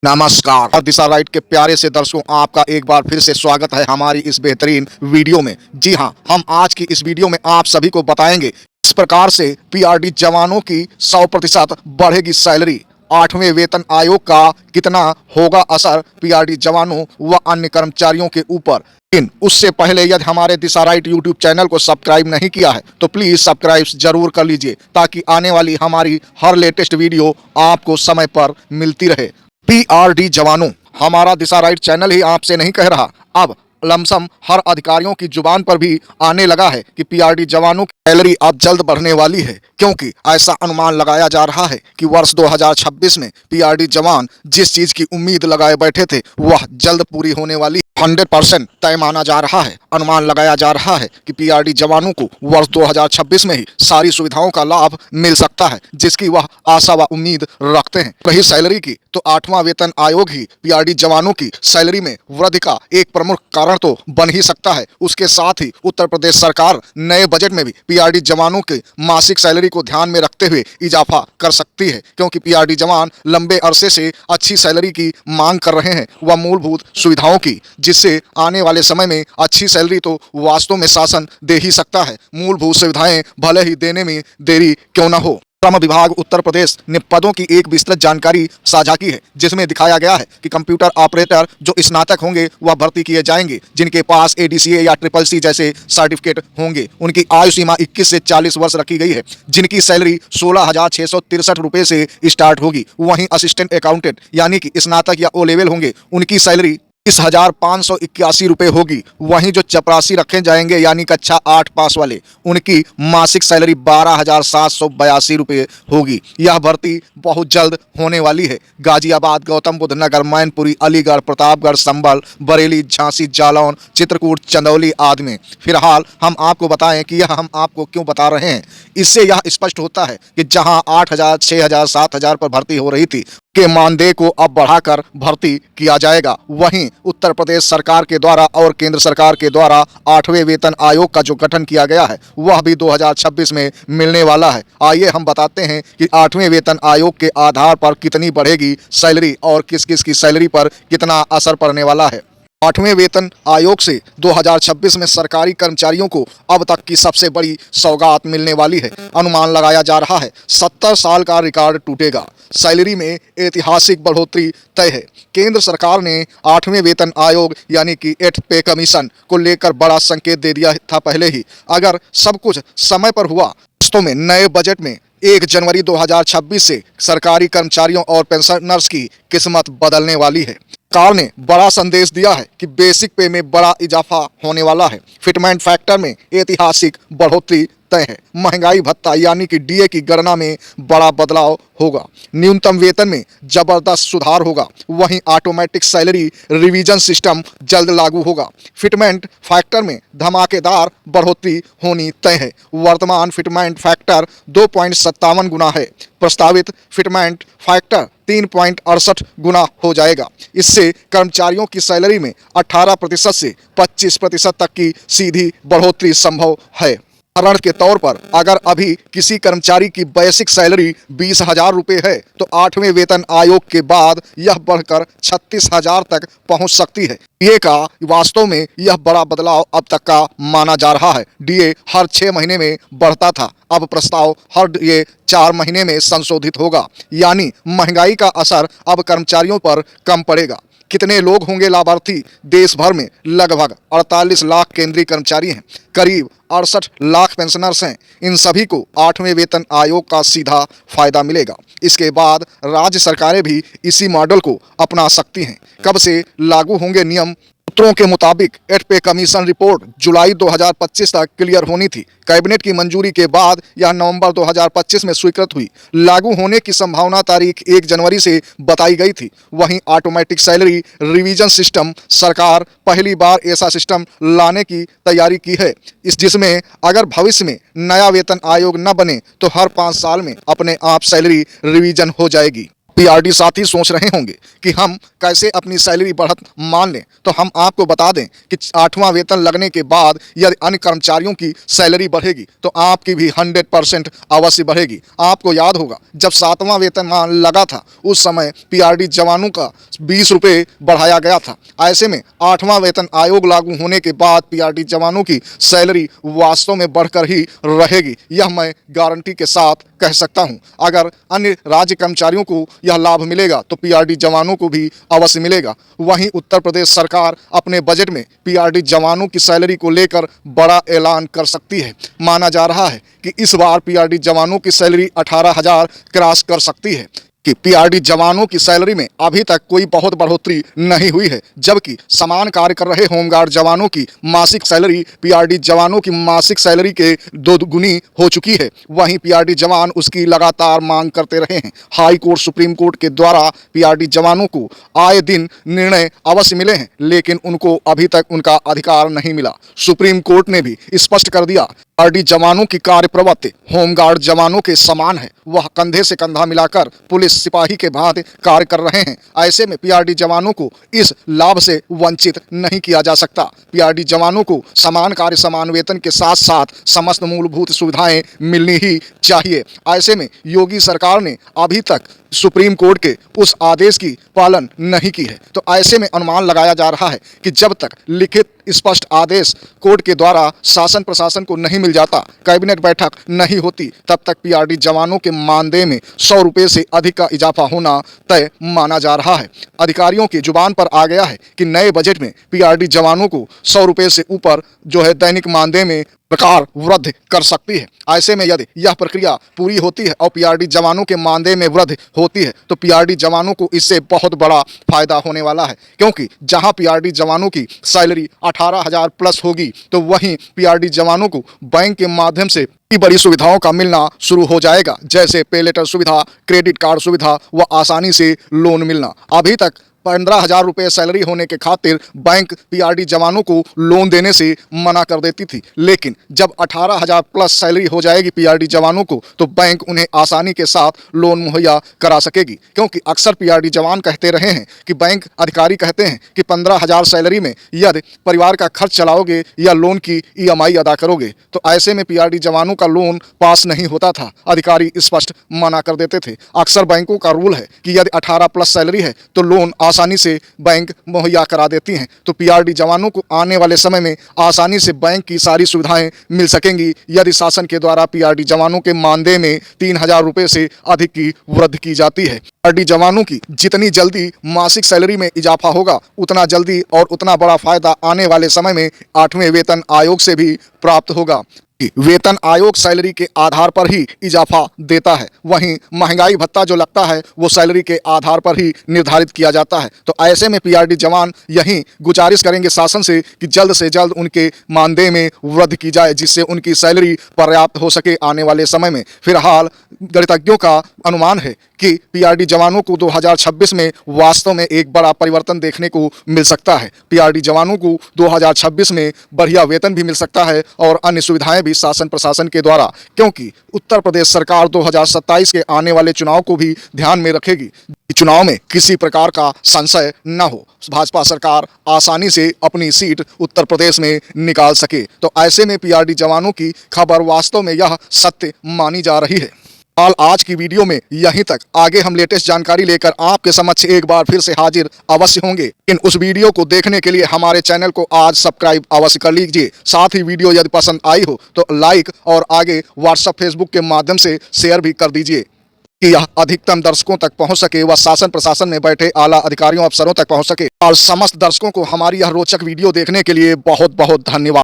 नमस्कार और दिशा राइट के प्यारे से दर्शकों, आपका एक बार फिर से स्वागत है हमारी इस बेहतरीन वीडियो में। जी हां, हम आज की इस वीडियो में आप सभी को बताएंगे इस प्रकार से पीआरडी जवानों की 100% बढ़ेगी सैलरी। 8वें वेतन आयोग का कितना होगा असर पीआरडी जवानों व अन्य कर्मचारियों के ऊपर। लेकिन उससे पहले यदि हमारे दिशा राइट यूट्यूब चैनल को सब्सक्राइब नहीं किया है तो प्लीज सब्सक्राइब जरूर कर लीजिए, ताकि आने वाली हमारी हर लेटेस्ट वीडियो आपको समय पर मिलती रहे। पीआरडी जवानों, हमारा दिशा राइट चैनल ही आपसे नहीं कह रहा, अब लमसम हर अधिकारियों की जुबान पर भी आने लगा है कि पीआरडी जवानों की सैलरी अब जल्द बढ़ने वाली है, क्योंकि ऐसा अनुमान लगाया जा रहा है कि वर्ष 2026 में पीआरडी जवान जिस चीज की उम्मीद लगाए बैठे थे वह जल्द पूरी होने वाली 100% तय माना जा रहा है। अनुमान लगाया जा रहा है कि पीआरडी जवानों को वर्ष 2026 में ही सारी सुविधाओं का लाभ मिल सकता है, जिसकी वह आशा व उम्मीद रखते हैं। रही सैलरी की, तो 8वां वेतन आयोग ही पीआरडी जवानों की सैलरी में वृद्धि का एक प्रमुख कारण तो बन ही सकता है। उसके साथ ही उत्तर प्रदेश सरकार नए बजट में भी पीआरडी जवानों के मासिक सैलरी को ध्यान में रखते हुए इजाफा कर सकती है, क्योंकि पीआरडी जवान लंबे अरसे से अच्छी सैलरी की मांग कर रहे हैं व मूलभूत सुविधाओं की, जिससे आने वाले समय में अच्छी सैलरी तो वास्तव में शासन दे ही सकता है। मूलभूत सुविधाएं भले ही देने में देरी क्यों न हो। श्रम विभाग उत्तर प्रदेश ने पदों की एक विस्तृत जानकारी साझा की है, जिसमें दिखाया गया है कि कंप्यूटर ऑपरेटर जो स्नातक होंगे वह भर्ती किए जाएंगे, जिनके पास एडीसीए या ट्रिपल सी जैसे सर्टिफिकेट होंगे। उनकी आयु सीमा 21 से 40 वर्ष रखी गई है, जिनकी सैलरी 16,663 रुपये से स्टार्ट होगी। वहीं असिस्टेंट अकाउंटेंट यानी कि स्नातक या ओ लेवल होंगे, उनकी सैलरी 30,581 रुपये होगी। वहीं जो चपरासी रखे जाएंगे यानी कक्षा 8 पास वाले, उनकी मासिक सैलरी 12,782 रुपये होगी। यह भर्ती बहुत जल्द होने वाली है। गाजियाबाद, गौतम बुद्ध नगर, मैनपुरी, अलीगढ़, प्रतापगढ़, संभल, बरेली, झांसी, जालौन, चित्रकूट, चंदौली आदि में। फिलहाल हम आपको बताएं कि यह हम आपको क्यों बता रहे हैं। इससे यह स्पष्ट होता है कि जहां 8,000, 6,000, 7,000 पर भर्ती हो रही थी के मानदेय को अब बढ़ाकर भर्ती किया जाएगा। वहीं उत्तर प्रदेश सरकार के द्वारा और केंद्र सरकार के द्वारा 8वें वेतन आयोग का जो गठन किया गया है वह भी 2026 में मिलने वाला है। आइए हम बताते हैं कि 8वें वेतन आयोग के आधार पर कितनी बढ़ेगी सैलरी और किस किस की सैलरी पर कितना असर पड़ने वाला है। 8वें वेतन आयोग से 2026 में सरकारी कर्मचारियों को अब तक की सबसे बड़ी सौगात मिलने वाली है। अनुमान लगाया जा रहा है 70 साल का रिकॉर्ड टूटेगा। सैलरी में ऐतिहासिक बढ़ोतरी तय है। केंद्र सरकार ने 8वें वेतन आयोग यानी कि 8th पे कमीशन को लेकर बड़ा संकेत दे दिया था पहले ही। अगर सब कुछ समय पर हुआ, वास्तव में नए बजट में 1 जनवरी 2026 से सरकारी कर्मचारियों और पेंशनर्स की किस्मत बदलने वाली है। सरकार ने बड़ा संदेश दिया है कि बेसिक पे में बड़ा इजाफा होने वाला है। फिटमेंट फैक्टर में ऐतिहासिक बढ़ोतरी तय है। महंगाई भत्ता यानी कि डीए की गणना में बड़ा बदलाव होगा। न्यूनतम वेतन में जबरदस्त सुधार होगा। वहीं ऑटोमेटिक सैलरी रिवीजन सिस्टम जल्द लागू होगा। फिटमेंट फैक्टर में धमाकेदार बढ़ोतरी होनी तय है। वर्तमान फिटमेंट फैक्टर 2.57 गुना है। प्रस्तावित फिटमेंट फैक्टर 3.68 गुना हो जाएगा। इससे कर्मचारियों की सैलरी में 18% से 25% तक की सीधी बढ़ोतरी संभव है। उदाहरण के तौर पर अगर अभी किसी कर्मचारी की बेसिक सैलरी 20,000 रुपये है, तो 8वें वेतन आयोग के बाद यह बढ़कर 36,000 तक पहुंच सकती है। डीए का वास्तव में यह बड़ा बदलाव अब तक का माना जा रहा है। डीए हर 6 महीने में बढ़ता था, अब प्रस्ताव हर डीए 4 महीने में संशोधित होगा। यानी महंगाई का असर अब कर्मचारियों पर कम पड़ेगा। कितने लोग होंगे लाभार्थी? देश भर में लगभग 48 लाख केंद्रीय कर्मचारी हैं, करीब 68 लाख पेंशनर्स हैं। इन सभी को 8वें वेतन आयोग का सीधा फायदा मिलेगा। इसके बाद राज्य सरकारें भी इसी मॉडल को अपना सकती हैं। कब से लागू होंगे नियम? सूत्रों के मुताबिक 8th पे कमीशन रिपोर्ट जुलाई 2025 तक क्लियर होनी थी। कैबिनेट की मंजूरी के बाद यह नवंबर 2025 में स्वीकृत हुई। लागू होने की संभावना तारीख 1 जनवरी से बताई गई थी। वहीं ऑटोमेटिक सैलरी रिवीजन सिस्टम, सरकार पहली बार ऐसा सिस्टम लाने की तैयारी की है, जिसमें अगर भविष्य में नया वेतन आयोग न बने तो हर 5 साल में अपने आप सैलरी रिवीजन हो जाएगी। पीआरडी साथी सोच रहे होंगे कि हम कैसे अपनी सैलरी बढ़त मान लें, तो हम आपको बता दें कि 8वां वेतन लगने के बाद यदि अन्य कर्मचारियों की सैलरी बढ़ेगी तो आपकी भी 100% अवश्य बढ़ेगी। आपको याद होगा जब 7वां वेतनमान लगा था उस समय पीआरडी जवानों का 20 रुपये बढ़ाया गया था। ऐसे में 8वां वेतन आयोग लागू होने के बाद पीआरडी जवानों की सैलरी वास्तव में बढ़कर ही रहेगी, यह मैं गारंटी के साथ कह सकता हूं। अगर अन्य राज्य कर्मचारियों को यह लाभ मिलेगा तो पीआरडी जवानों को भी अवश्य मिलेगा। वहीं उत्तर प्रदेश सरकार अपने बजट में पीआरडी जवानों की सैलरी को लेकर बड़ा ऐलान कर सकती है। माना जा रहा है कि इस बार पीआरडी जवानों की सैलरी 18,000 क्रॉस कर सकती है। कि पीआरडी जवानों की सैलरी में अभी तक कोई बहुत बढ़ोतरी नहीं हुई है, जबकि समान कार्य कर रहे होमगार्ड जवानों की मासिक सैलरी पीआरडी जवानों की मासिक सैलरी के 2 गुनी हो चुकी है। वहीं पीआरडी जवान उसकी लगातार मांग करते रहे हैं। हाई कोर्ट, सुप्रीम कोर्ट के द्वारा पीआरडी जवानों को आए दिन निर्णय अवश्य मिले हैं, लेकिन उनको अभी तक उनका अधिकार नहीं मिला। सुप्रीम कोर्ट ने भी स्पष्ट कर दिया पीआरडी जवानों की कार्य प्रवृत्ति होमगार्ड जवानों के समान है। वह कंधे से कंधा मिलाकर पुलिस सिपाही के भांति कार्य कर रहे हैं। ऐसे में पीआरडी जवानों को इस लाभ से वंचित नहीं किया जा सकता। पीआरडी जवानों को समान कार्य समान वेतन के साथ साथ समस्त मूलभूत सुविधाएं मिलनी ही चाहिए। ऐसे में योगी सरकार ने अभी तक सुप्रीम कोर्ट के उस आदेश की पालन नहीं की है। तो ऐसे में अनुमान लगाया जा रहा है कि जब तक लिखित स्पष्ट आदेश कोर्ट के द्वारा शासन प्रशासन को नहीं मिल जाता, कैबिनेट बैठक नहीं होती, तब तक पीआरडी जवानों के मानदेय में 100 रुपये से अधिक का इजाफा होना तय माना जा रहा है। अधिकारियों की जुबान पर आ गया है कि नए बजट में पीआरडी जवानों को 100 रुपये से ऊपर दैनिक मानदेय में सरकार वृद्धि कर सकती है। ऐसे में यदि यह प्रक्रिया पूरी होती है और पीआरडी जवानों के मानदेय में वृद्धि होती है तो पीआरडी जवानों को इससे बहुत बड़ा फायदा होने वाला है, क्योंकि जहां पीआरडी जवानों की सैलरी 18,000 प्लस होगी तो वहीं पीआरडी जवानों को बैंक के माध्यम से बड़ी सुविधाओं का मिलना शुरू हो जाएगा, जैसे पे लेटर सुविधा, क्रेडिट कार्ड सुविधा व आसानी से लोन मिलना। अभी तक 15,000 रुपये सैलरी होने के खातिर बैंक पीआरडी जवानों को लोन देने से मना कर देती थी, लेकिन जब 18,000 प्लस सैलरी हो जाएगी पीआरडी जवानों को तो बैंक उन्हें आसानी के साथ लोन मुहैया करा सकेगी। क्योंकि अक्सर पीआरडी जवान कहते रहे हैं कि बैंक अधिकारी कहते हैं कि 15,000 सैलरी में यदि परिवार का खर्च चलाओगे या लोन की ईएमआई अदा करोगे, तो ऐसे में पीआरडी जवानों का लोन पास नहीं होता था। अधिकारी स्पष्ट मना कर देते थे। अक्सर बैंकों का रूल है कि यदि 18 प्लस सैलरी है तो लोन आसानी से बैंक मुहैया करा देती हैं। तो पीआरडी जवानों को आने वाले समय में आसानी से बैंक की सारी सुविधाएं मिल सकेंगी यदि शासन के द्वारा पीआरडी जवानों के मानदेय में 3,000 रुपये से अधिक की वृद्धि की जाती है। पीआरडी जवानों की जितनी जल्दी मासिक सैलरी में इजाफा होगा उतना जल्दी और उतना बड़ा फायदा आने वाले समय में 8वें वेतन आयोग से भी प्राप्त होगा। वेतन आयोग सैलरी के आधार पर ही इजाफा देता है, वहीं महंगाई भत्ता जो लगता है वो सैलरी के आधार पर ही निर्धारित किया जाता है। तो ऐसे में पीआरडी जवान यही गुजारिश करेंगे शासन से कि जल्द से जल्द उनके मानदेय में वृद्धि की जाए, जिससे उनकी सैलरी पर्याप्त हो सके आने वाले समय में। फिलहाल गणितज्ञों का अनुमान है कि पीआरडी जवानों को 2026 में वास्तव में एक बड़ा परिवर्तन देखने को मिल सकता है। पीआरडी जवानों को 2026 में बढ़िया वेतन भी मिल सकता है और अन्य सुविधाएं भी शासन प्रशासन के द्वारा, क्योंकि उत्तर प्रदेश सरकार 2027 के आने वाले चुनाव को भी ध्यान में रखेगी। चुनाव में किसी प्रकार का संशय न हो, भाजपा सरकार आसानी से अपनी सीट उत्तर प्रदेश में निकाल सके। तो ऐसे में पीआरडी जवानों की खबर वास्तव में यह सत्य मानी जा रही है। आज की वीडियो में यहीं तक। आगे हम लेटेस्ट जानकारी लेकर आपके समक्ष एक बार फिर से हाजिर अवश्य होंगे। इन उस वीडियो को देखने के लिए हमारे चैनल को आज सब्सक्राइब अवश्य कर लीजिए। साथ ही वीडियो यदि पसंद आई हो तो लाइक और आगे व्हाट्सएप, फेसबुक के माध्यम से शेयर भी कर दीजिए कि यह अधिकतम दर्शकों तक पहुंच सके व शासन प्रशासन में बैठे आला अधिकारियों, अफसरों तक पहुंच सके। और समस्त दर्शकों को हमारी यह रोचक वीडियो देखने के लिए बहुत बहुत धन्यवाद।